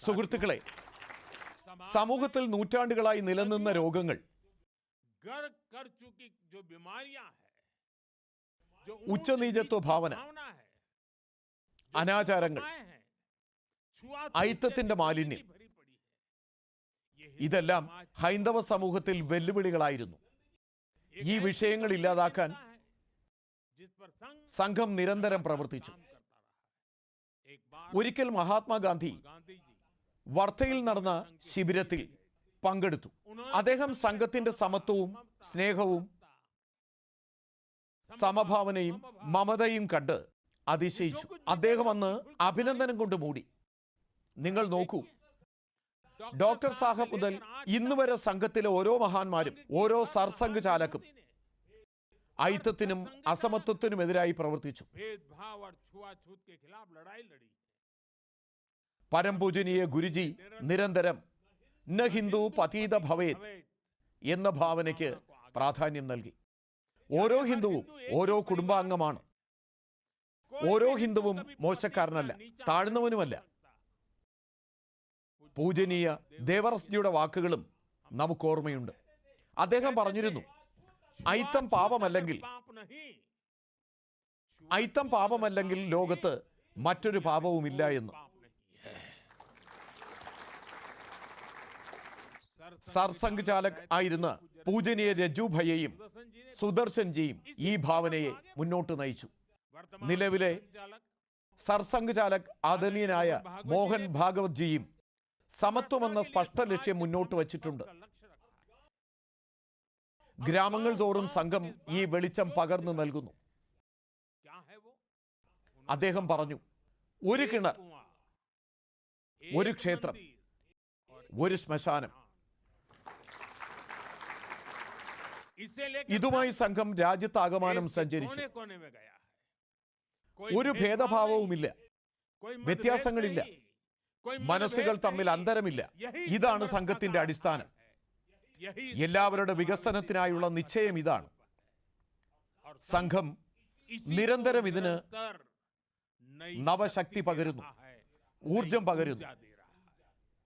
സുഹൃത്തുക്കളെ, സമൂഹത്തിൽ നൂറ്റാണ്ടുകളായി നിലനിന്ന രോഗങ്ങൾ, ഉച്ചനീചത്വ ഭാവന, അനാചാരങ്ങൾ, അയിത്തത്തിന്റെ മാലിന്യം, ഇതെല്ലാം ഹൈന്ദവ സമൂഹത്തിൽ വെല്ലുവിളികളായിരുന്നു. ഈ വിഷയങ്ങൾ ഇല്ലാതാക്കാൻ സംഘം നിരന്തരം പ്രവർത്തിച്ചു. ഒരിക്കൽ മഹാത്മാഗാന്ധി വർധയിൽ നടന്ന ശിബിരത്തിൽ പങ്കെടുത്തു. അദ്ദേഹം സംഘത്തിന്റെ സമത്വവും സ്നേഹവും സമഭാവനയും മമതയും കണ്ട് അതിശയിച്ചു. അദ്ദേഹം അന്ന് അഭിനന്ദനം കൊണ്ട് മൂടി. നിങ്ങൾ നോക്കൂ, ഡോക്ടർ സാഹബ് മുതൽ ഇന്ന് വരെ സംഘത്തിലെ ഓരോ മഹാന്മാരും, ഓരോ സർസംഘ് ചാലക്കും അയിത്തത്തിനും അസമത്വത്തിനുമെതിരായി പ്രവർത്തിച്ചു. പരംപൂജനീയ ഗുരുജി നിരന്തരം ന ഹിന്ദു പതീത ഭവേത് എന്ന ഭാവനയ്ക്ക് പ്രാധാന്യം നൽകി. ഓരോ ഹിന്ദുവും ഓരോ കുടുംബാംഗമാണ്. ഓരോ ഹിന്ദുവും മോശക്കാരനല്ല, താഴ്ന്നവനുമല്ല. പൂജനീയ ദേവറസ്ജിയുടെ വാക്കുകളും നമുക്ക് ഓർമ്മയുണ്ട്. അദ്ദേഹം പറഞ്ഞിരുന്നു, അയിത്തം പാപമല്ലെങ്കിൽ ലോകത്ത് മറ്റൊരു പാപവുമില്ല എന്ന്. സർസംഘ് ചാലക് ആയിരുന്ന പൂജനീയ രജുഭയെയും സുദർശൻജിയും ഈ ഭാവനയെ മുന്നോട്ട് നയിച്ചു. നിലവിലെ സർസംഘ് ചാലക് ആദരണീയനായ മോഹൻ ഭാഗവത് ജിയും സമത്വമെന്ന സ്പഷ്ട ലക്ഷ്യം മുന്നോട്ട് വച്ചിട്ടുണ്ട്. ഗ്രാമങ്ങൾ തോറും സംഘം ഈ വെളിച്ചം പകർന്നു നൽകുന്നു. അദ്ദേഹം പറഞ്ഞു, ഒരു കിണർ, ഒരു ക്ഷേത്രം, ഒരു ശ്മശാനം. ഇതുമായി സംഘം രാജ്യത്താകമാനം സഞ്ചരിച്ചു. ഒരു ഭേദഭാവവുമില്ല, വ്യത്യാസങ്ങളില്ല, മനസ്സുകൾ തമ്മിൽ അന്തരമില്ല. ഇതാണ് സംഘത്തിന്റെ അടിസ്ഥാനം. എല്ലാവരുടെ വികസനത്തിനായുള്ള നിശ്ചയം ഇതാണ്. സംഘം നിരന്തരം ഇതിന് നവശക്തി പകരുന്നു, ഊർജം പകരുന്നു.